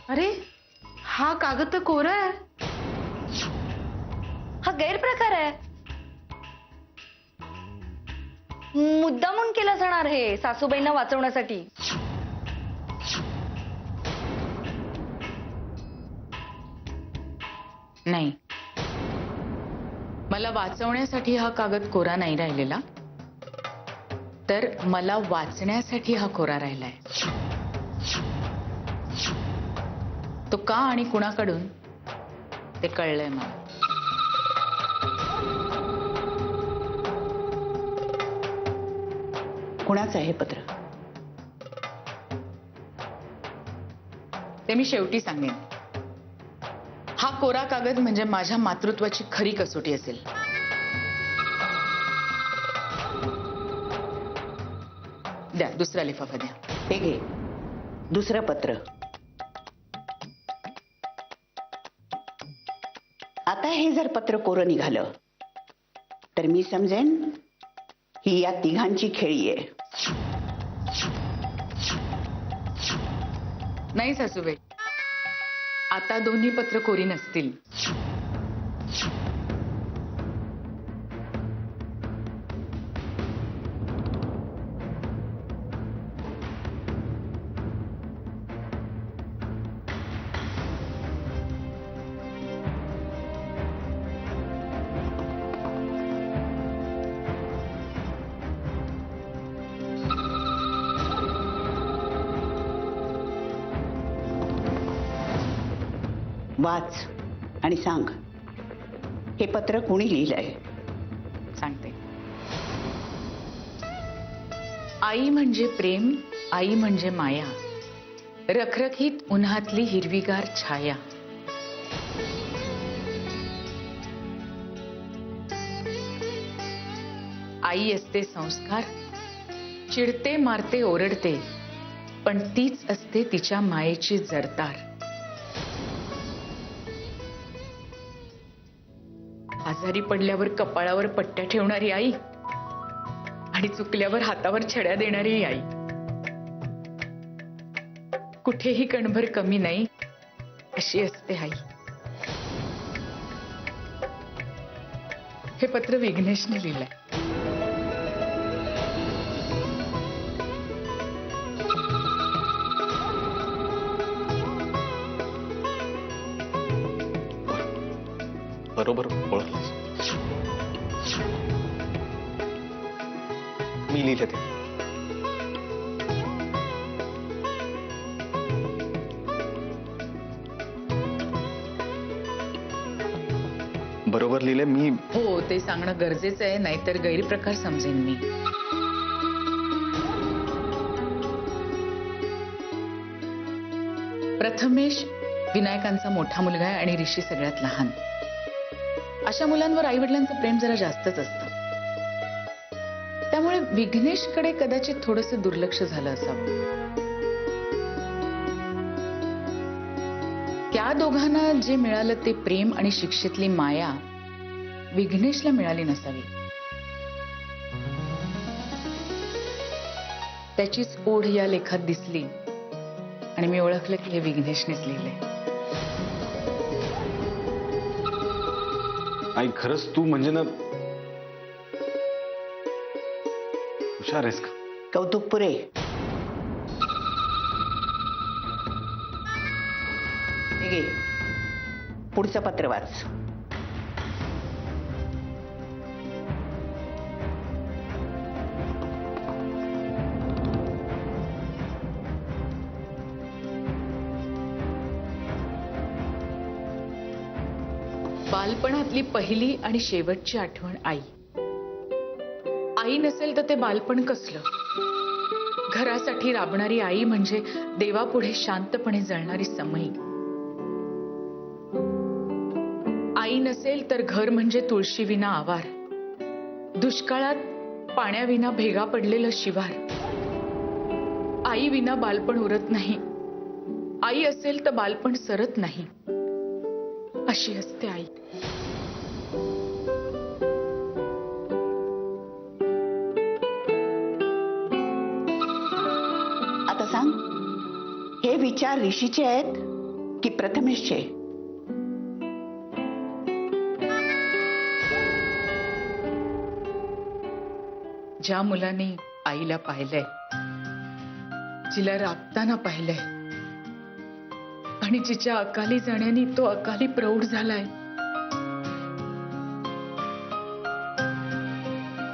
अरे हा कागद तर कोरा आहे. हा गैरप्रकार आहे. मुद्दामून केलं जाणार हे सासूबाईंना वाचवण्यासाठी. नाही, मला वाचवण्यासाठी हा कागद कोरा नाही राहिलेला, तर मला वाचण्यासाठी हा कोरा राहिलाय. तो का आणि कुणाकडून ते कळलंय मला. कुणाचं आहे पत्र? ते मी शेवटी सांगेन. हा कोरा कागद म्हणजे माझ्या मातृत्वाची खरी कसोटी असेल. द्या, दुसरा लिफाफा द्या. हे घे, दुसरं पत्र. आता हे जर पत्र कोरं निघालं तर मी समजेन ही या तिघांची खेळी आहे. नाही सासूबाई, आता दोन्ही पत्र कोरी नसतील. वाच आणि सांग, हे पत्र कोणी लिहिलंय? सांगते. आई म्हणजे प्रेम, आई म्हणजे माया, रखरखीत उन्हातली हिरवीगार छाया. आई असते संस्कार, चिडते, मारते, ओरडते, पण तीच असते तिच्या मायेची जरदार. आजारी पडल्यावर कपाळावर पट्ट्या ठेवणारी आई आणि चुकल्यावर हातावर छड्या देणारी आई. कुठेही कणभर कमी नाही अशी असते आई. हे पत्र विघ्नेशने लिहिलंय. बरोबर ओळखलं. मी लिहिलं ते. बरोबर लिहिले मी. हो, ते सांगणं गरजेचं आहे, नाहीतर गैरप्रकार समजेन मी. प्रथमेश विनायकांचा मोठा मुलगा आहे आणि ऋषी सगळ्यात लहान. अशा मुलांवर आई वडिलांचं प्रेम जरा जास्तच असतं. त्यामुळे विघ्नेशकडे कदाचित थोडंसं दुर्लक्ष झालं असावं. त्या दोघांना जे मिळालं ते प्रेम आणि शिक्षेतली माया विघ्नेशला मिळाली नसावी. त्याचीच ओढ या लेखात दिसली आणि मी ओळखलं की हे विघ्नेशनेच लिहिलंय. आई खरंच तू म्हणजे ना हुशार आहेस का? कौतुक पुरे. हे घे, पुढचं पत्र वाच. बालपणातली पहिली आणि शेवटची आठवण आई. आई नसेल तर ते बालपण कसलं. घरासाठी राबणारी आई म्हणजे देवापुढे शांतपणे जळणारी समई. आई नसेल तर घर म्हणजे तुळशीविना आवार, दुष्काळात पाण्याविना भेगा पडलेलं शिवार. आई विना बालपण उरत नाही, आई असेल तर बालपण सरत नाही. अशी असते आई. विचार ऋषीचे आहेत की प्रथमेशचे? ज्या मुलाने आईला पाहिलंय, जिला राबताना पाहिलंय आणि जिच्या अकाली जाण्याने तो अकाली प्रौढ झालाय,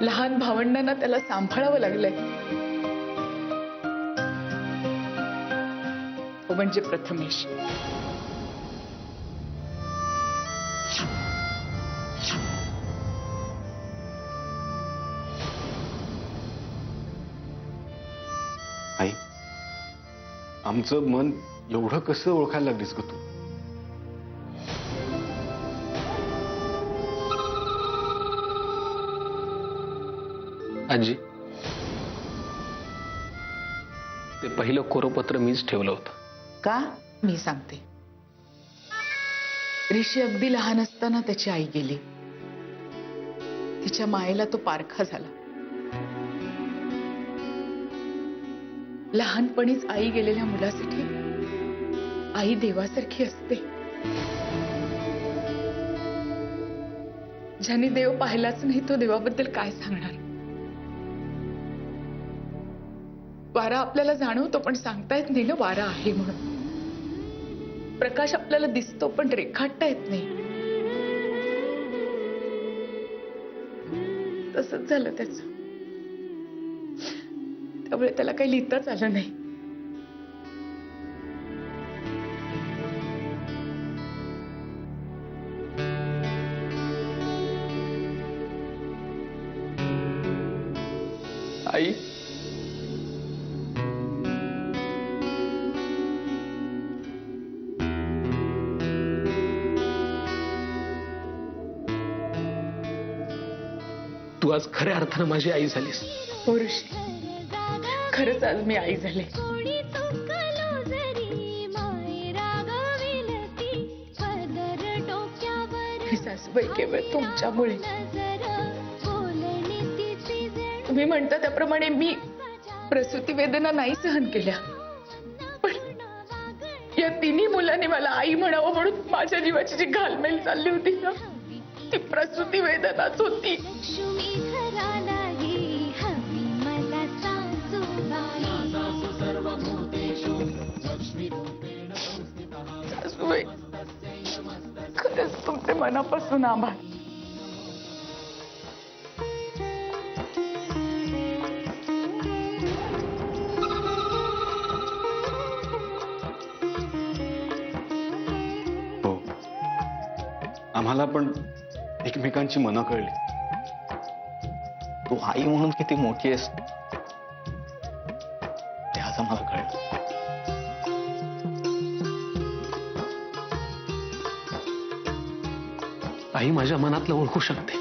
लहान भावंडांना त्याला सांभाळावं लागलंय, तो म्हणजे प्रथमेश. आई, आमचं मन एवढं कसं ओळखायला लागलीस ग तू? आजी, ते पहिलं कोरपत्र मीच ठेवलं होतं. का? मी सांगते. ऋषी अगदी लहान असताना त्याची आई गेली. तिच्या मायेला तो पारखा झाला. लहानपणीच आई गेलेल्या मुलासाठी आई देवासारखी असते. ज्याने देव पाहिलाच नाही तो देवाबद्दल काय सांगणार? वारा आपल्याला जाणवतो पण सांगता येत नाही ना वारा आहे म्हणून. प्रकाश आपल्याला दिसतो पण रेखाटता येत नाही. तसंच झालं त्याच. त्यामुळे त्याला काही लिहिताच आलं नाही. आई, तू आज खऱ्या अर्थानं माझी आई झालीस. हो ऋषी, खरंच आज मी आई झाले. ही सासूबाई केवळ तुमच्यामुळे. तुम्ही म्हणता त्याप्रमाणे मी प्रसूती वेदना नाही सहन केल्या, पण या तिन्ही मुलांनी मला आई म्हणावं म्हणून माझ्या जीवाची जी घालमेल चालली होती ना, ती प्रसूती वेदनाच होती. सासूबाई, खरंच तुमचे मनापासून आभार. हो, आम्हाला पण एकमेकांची मनं कळली. तू आई म्हणून किती मोठी आहेस ते आज आम्हाला कळलं. आई माझ्या मनातलं ओळखू शकते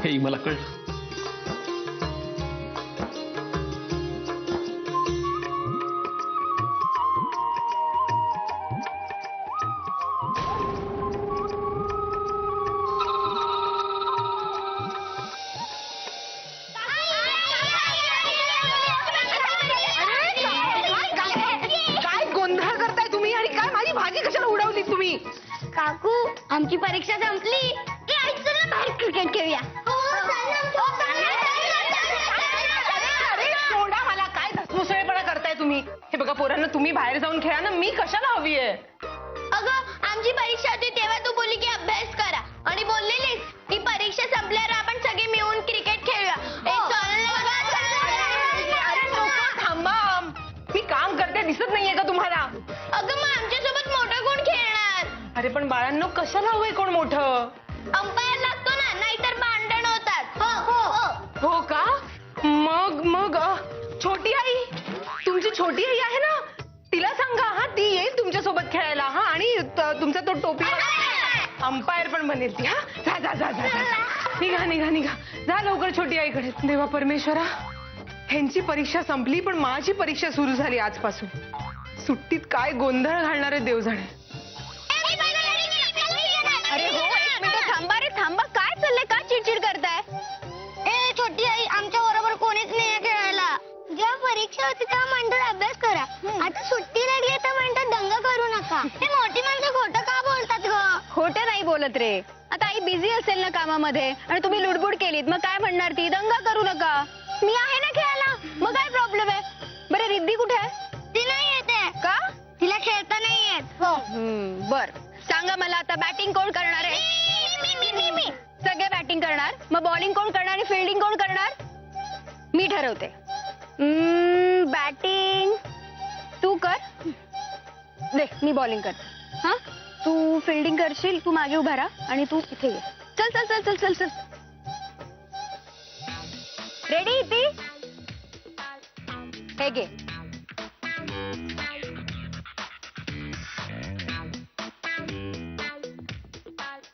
हेही मला कळलं. काय गोंधळ करताय तुम्ही आणि काय माझी भाजी कशाला उडवली तुम्ही? काकू, आमची परीक्षा संपली की आई चला बाहेर क्रिकेट खेळूया. अरे सोडा मला, काय मुसळेपणा करताय तुम्ही? हे बघा पोरांना, तुम्ही बाहेर जाऊन खेळा ना, मी कशाला हवी आहे? अगं, आमची परीक्षा होती तेव्हा तू बोलली की अभ्यास करा आणि बोललेलीस की परीक्षा संपल्यावर आपण सगळे मिळून क्रिकेट खेळूया. अरे नको, थांबा. मी काम करते, दिसत नाहीये का तुम्हाला? अगं, मग आमच्यासोबत मोठं कोण खेळणार? अरे पण बाळांनो, कशाला हवंय कोण मोठं? अंपायर लागतो ना, नाहीतर भांडण होतात. हो. हो का? मग छोटी आई, तुमची छोटी आई आहे ना, तिला सांगा हा, ती येईल तुमच्यासोबत खेळायला. हा, आणि तुमचा तो टोपी अंपायर पण बनेल ती. हा, जा जा जा जा जा. निघा जा लवकर छोटी आईकडे. देवा परमेश्वरा, ह्यांची परीक्षा संपली पण माझी परीक्षा सुरू झाली आजपासून. सुट्टीत काय गोंधळ घालणारे देव जाणे. अरे हो, एक मिनिट थांबा रे, थांबा. काय चाललंय? का चिडचिड करताय? ए छोटी आई, आमच्या बरोबर कोणीच नाही खेळायला. जेव्हा परीक्षा होती तेव्हा म्हणतात अभ्यास करा. आता सुट्टी नाही बोलत रे. आता आई बिझी असेल ना कामामध्ये आणि तुम्ही लुडबुड केलीत मग काय म्हणणार ती? दंगा करू नका. मी आहे ना खेळायला, मग काय प्रॉब्लेम आहे? बरं रिद्धी कुठे आहे? ती नाही येते का? तिला खेळता नाही येत. हो. बर सांगा मला आता बॅटिंग कोण करणार आहे? मी सगळे बॅटिंग करणार, मग बॉलिंग कोण करणार आणि फिल्डिंग कोण करणार? मी ठरवते. बॅटिंग तू कर. दे मी बॉलिंग करते. हा तू फिल्डिंग करशील. तू मागे उभा राहा आणि तू इथे ये. चल चल चल चल चल चल. रेडी इथे? हे घे.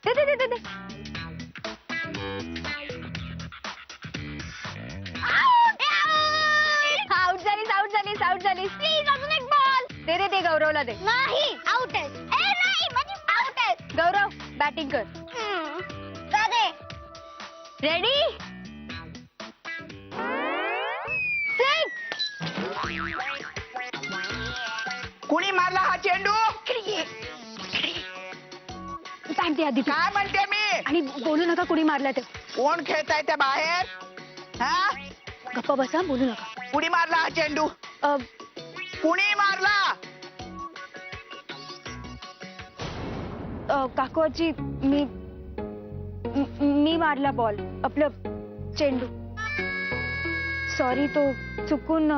दे दे दे दे दे. आउट झालीस आउट झालीस आउट झालीस. प्लीज अजून एक बॉल. दे दे दे गौरवला दे. नाही आउट आहे. नाही म्हणजे आउट आहे. गौरव बॅटिंग कर. का दे. रेडी कुणी मारला हा चेंडू? सांगते आधी तू. काय म्हणते मी? आणि बोलू नका कुणी मारला ते. कोण खेळताय त्या बाहेर? हा गप्पा बसा बोलू नका. कुणी मारला हा चेंडू? कुणी मारला? काकूची मी मारला बॉल. आपलं चेंडू. सॉरी तो चुकून.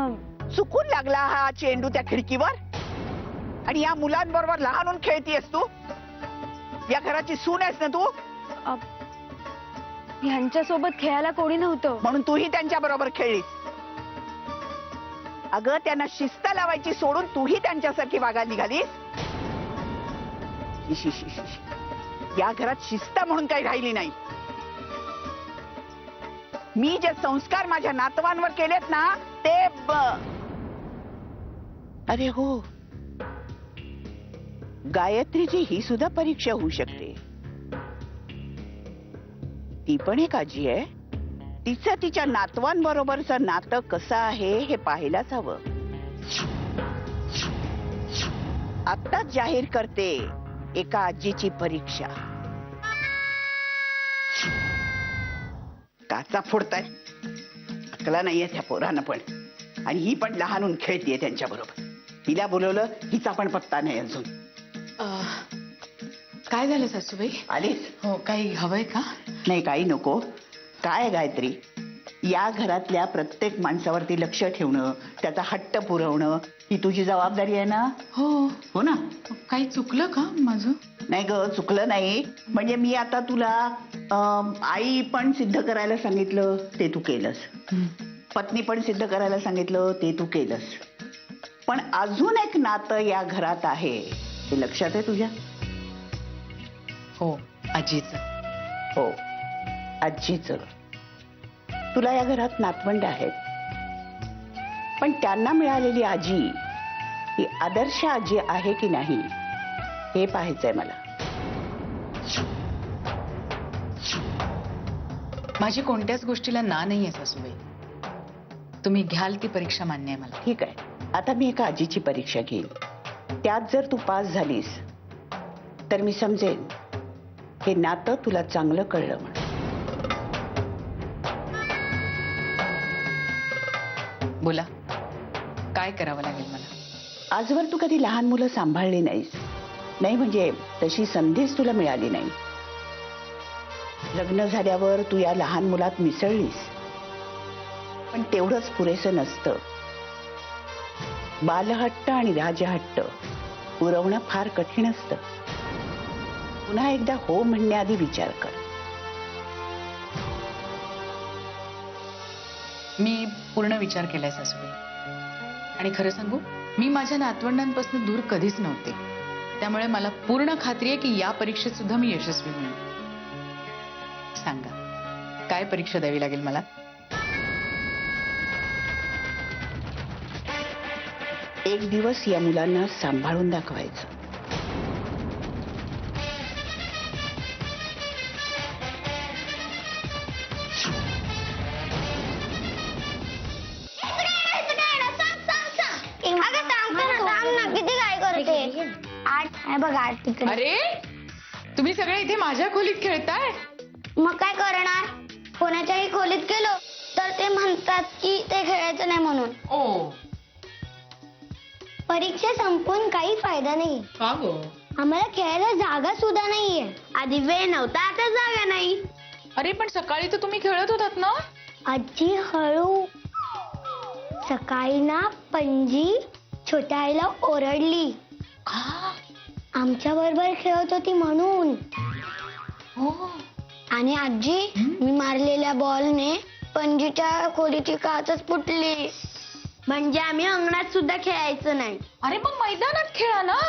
चुकून लागला हा चेंडू त्या खिडकीवर? आणि या मुलांबरोबर लहानून खेळतीयस तू? या घराची सून आहेस ना तू? ह्यांच्यासोबत खेळायला कोणी नव्हतं म्हणून तूही त्यांच्या बरोबर खेळलीस. अगं त्यांना शिस्त लावायची सोडून तूही त्यांच्यासारखी वागायला निघालीस. शी, शी, शी, शी. या घरात शिस्त म्हणून काही राहिली नाही. मी जे संस्कार माझ्या नातवांवर केलेत ना ते अरे हो, गायत्रीची ही सुद्धा परीक्षा होऊ शकते. ती पण एक आजी आहे. तिचं तिच्या नातवांबरोबरचं नातं कसं आहे हे पाहायलाच हवं. आत्ताच जाहीर करते एका आजीची परीक्षा. काचा फोडताय? अकला नाहीये त्या पोरानं पण. आणि ही पण लहानून खेळतीये त्यांच्या बरोबर. हिला बोलवलं, हिचा पण पत्ता नाही अजून. काय झालं सासूबाई? आलीस? हो, काही हवंय का? नाही काही नको. काय गायत्री, या घरातल्या प्रत्येक माणसावरती लक्ष ठेवणं, त्याचा हट्ट पुरवणं ही तुझी जबाबदारी आहे ना? हो. हो ना? काही चुकलं का माझं? नाही ग, चुकलं नाही. म्हणजे मी आता तुला आई पण सिद्ध करायला सांगितलं ते तू केलंस. पत्नी पण सिद्ध करायला सांगितलं ते तू केलंस. पण अजून एक नातं या घरात आहे हे लक्षात आहे तुझ्या? हो, आजीचं. हो, आजीचं. तुला या घरात नातवंड आहेत, पण त्यांना मिळालेली आजी ही आदर्श आजी आहे की नाही हे पाहायचंय मला. माझी कोणत्याच गोष्टीला ना नाहीये सासूबाई. तुम्ही घ्याल ती परीक्षा मान्य आहे मला. ठीक आहे, आता मी एका आजीची परीक्षा घेईन. त्यात जर तू पास झालीस तर मी समजेन हे नातं तुला चांगलं कळलं म्हणून. बोला, काय करावं लागेल मला? आजवर तू कधी लहान मुलं सांभाळली नाहीस. नाही म्हणजे तशी संधीच तुला मिळाली नाही. लग्न झाल्यावर तू या लहान मुलात मिसळलीस, पण तेवढंच पुरेसं नसतं. बालहट्ट आणि राजहट्ट पुरवणं फार कठीण असतं. पुन्हा एकदा हो म्हणण्याआधी विचार कर. मी पूर्ण विचार केलाय सासूबाई. आणि खरं सांगू, मी माझ्या नातवंडांपासून दूर कधीच नव्हते. त्यामुळे मला पूर्ण खात्री आहे की या परीक्षेत सुद्धा मी यशस्वी होईन. सांगा, काय परीक्षा द्यावी लागेल मला? एक दिवस या मुलांना सांभाळून दाखवायचं. अगं सांगतो ना, थांब ना, किती काय करते. 8 आहे बघ, 8 तिकडे. अरे, तुम्ही सगळे इथे माझ्या खोलीत खेळताय? मग काय करणार? कोणाच्याही खोलीत गेलो तर ते म्हणतात की ते खेळायचं नाही म्हणून. ओ, परीक्षा संपून काही फायदा नाही. का गो? आम्हाला खेळायला जागा सुद्धा नाहीये. आधी वेळ नव्हता, आता जागा नाही. अरे पण सकाळी तर तुम्ही खेळत होतात ना? आजी हळू. सकाळी ना पणजी छोट्या आईला ओरडली. का? आमच्या बरोबर खेळत होती म्हणून. हो. आणि आजी मी मारलेल्या बॉलने पणजीच्या खोलीची काचच फुटली. म्हणजे आम्ही अंगणात सुद्धा खेळायचं नाही. अरे मग मैदानात खेळा ना.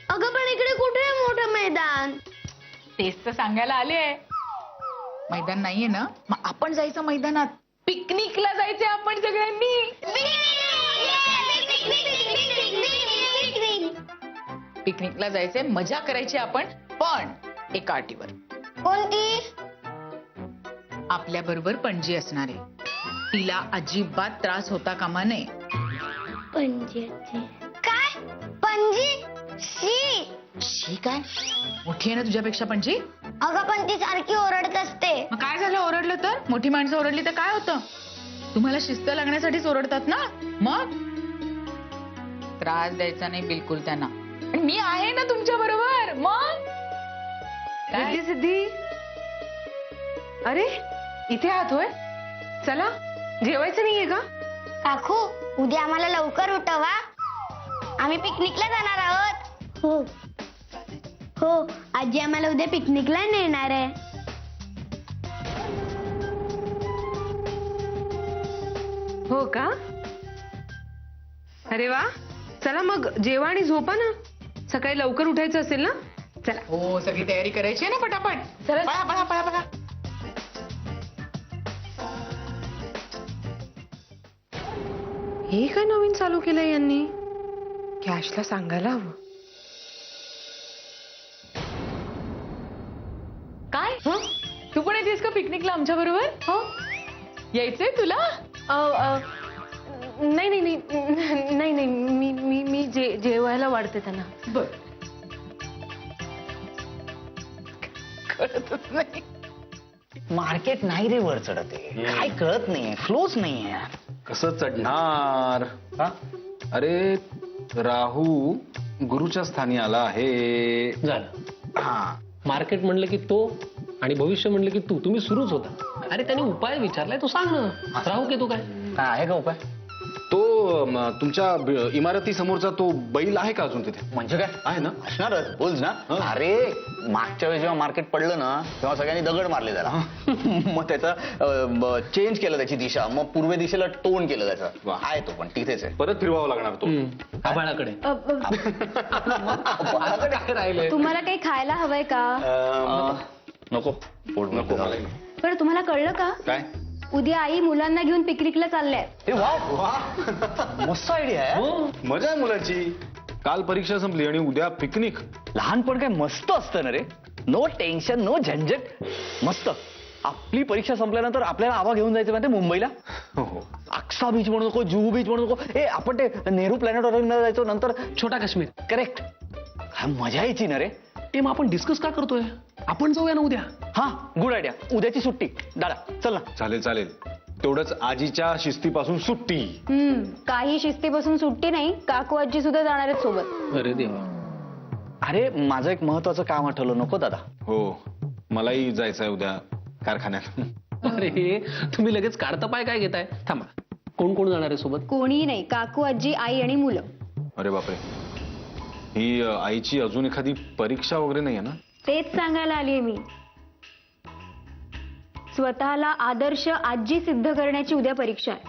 अगं पण इकडे कुठे आहे मोठं मैदान? तेच तर सांगायला आले. मैदान नाहीये ना, मग आपण जायचं मैदानात. पिकनिकला जायचे आपण सगळ्यांनी. पिकनिकला जायचे, मजा करायची आपण, पण एका अटीवर. कोणती? आपल्या बरोबर पणजी असणार आहे. तिला अजिबात त्रास होता कामा नये. पणजी. काय? पणजी? शी. शी काय? मोठी आहे ना तुझ्यापेक्षा पणजी. अगं पण ती सारखी ओरडत असते. मग काय झालं ओरडलं तर? मोठी माणसं ओरडली तर काय होतं? तुम्हाला शिस्त लागण्यासाठीच ओरडतात ना. मग त्रास द्यायचा नाही बिलकुल त्यांना. आणि मी आहे ना तुमच्या बरोबर. मग काय? रिद्धी सिद्धी, अरे इथे आहात होय? चला, जेवायचं नाहीये का? काकू उद्या आम्हाला लवकर उठवा. आम्ही पिकनिकला जाणार आहोत. हो हो, आजी आम्हाला उद्या पिकनिकला नेणार आहे. हो का? अरे वा, चला मग जेवा आणि झोपा ना. सकाळी लवकर उठायचं असेल ना. चला. हो, सगळी तयारी करायची आहे ना पटापट. चला. पळा पळा पळा पळा. हे काय नवीन चालू केलंय यांनी? कॅशला सांगायला हवं. काय? तू पण येतेस का पिकनिकला आमच्या बरोबर? हो, यायचंय तुला? नाही नाही नाही नाही नाही, मी मी मी जेवायला वाढते त्यांना. बर. कळतच नाही. मार्केट नाही रे वर चढत आहे. काय कळत नाहीये, फ्लोच नाहीये. कसं चढणार? हा? अरे राहू गुरुच्या स्थानी आला आहे. झालं. हा, मार्केट म्हणलं की तो आणि भविष्य म्हणलं की तू. तुम्ही सुरूच होता. अरे त्याने उपाय विचारलाय, तो सांग ना. राहू की तू काय? काय आहे का उपाय? तो तुमच्या इमारती समोरचा तो बैल आहे का अजून तिथे? म्हणजे काय आहे ना? असणारच, बोलच ना. अरे मागच्या वेळेस जेव्हा मार्केट पडलं ना तेव्हा सगळ्यांनी दगड मारले त्याला. मग त्याचा चेंज केलं त्याची दिशा. मग पूर्व दिशेला टोन केलं त्याचं. वा. आहे तो पण तिथेच आहे. परत फिरवावं लागणार तो. आभाळाकडे. काय राहिलंय? तुम्हाला काही खायला हवंय का? नको, पोट नको मला. बरं तुम्हाला कळलं का? काय? उद्या आई मुलांना घेऊन पिकनिकला चालल्या. हे वा, मस्त आयडिया आहे. हो. मजा आहे मुलाची. काल परीक्षा संपली आणि उद्या पिकनिक. लहानपण काय मस्त असतं ना रे. नो टेन्शन, नो झंझट. मस्त. आपली परीक्षा संपल्यानंतर आपल्याला आवा घेऊन जायचं माहिती मुंबईला. हो. अक्सा बीच म्हणू नको, जुहू बीच म्हणू नको. आपण ते नेहरू प्लॅनेटोरियमला जायचो नंतर. छोटा काश्मीर. करेक्ट. काय मजा यायची ना रे. ते मग आपण डिस्कस का करतोय? आपण जाऊया ना उद्या. हा, गुड आयडिया. उद्याची सुट्टी. दादा चल ना. चालेल चालेल. तेवढंच आजीच्या शिस्तीपासून सुट्टी. काही शिस्तीपासून सुट्टी नाही. काकू आजी सुद्धा जाणार आहेत सोबत. अरे देवा. अरे माझं एक महत्वाचं काम आठवलं. नको दादा? हो, मलाही जायचं आहे उद्या कारखान्यात. अरे तुम्ही लगेच काढता पाय काय घेताय? थांबा. कोण कोण जाणार आहे सोबत? कोणीही नाही. काकू आजी, आई आणि मुलं. अरे बापरे, ही आईची अजून एखादी परीक्षा वगैरे नाही आहे ना? तेच सांगायला आलीये मी. स्वतःला आदर्श आजी सिद्ध करण्याची उद्या परीक्षा आहे.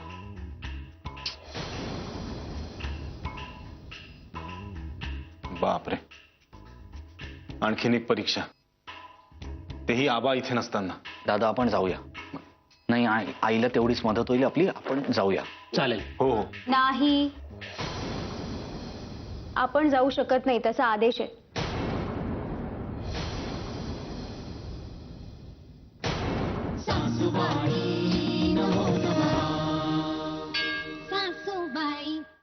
बापरे, आणखीन एक परीक्षा, तेही आबा इथे नसताना. दादा आपण जाऊया. नाही, आईला तेवढीच मदत होईल आपली. आपण जाऊया. चालेल. हो हो. नाही, आपण जाऊ शकत नाही. तसा आदेश आहे. सासूबाई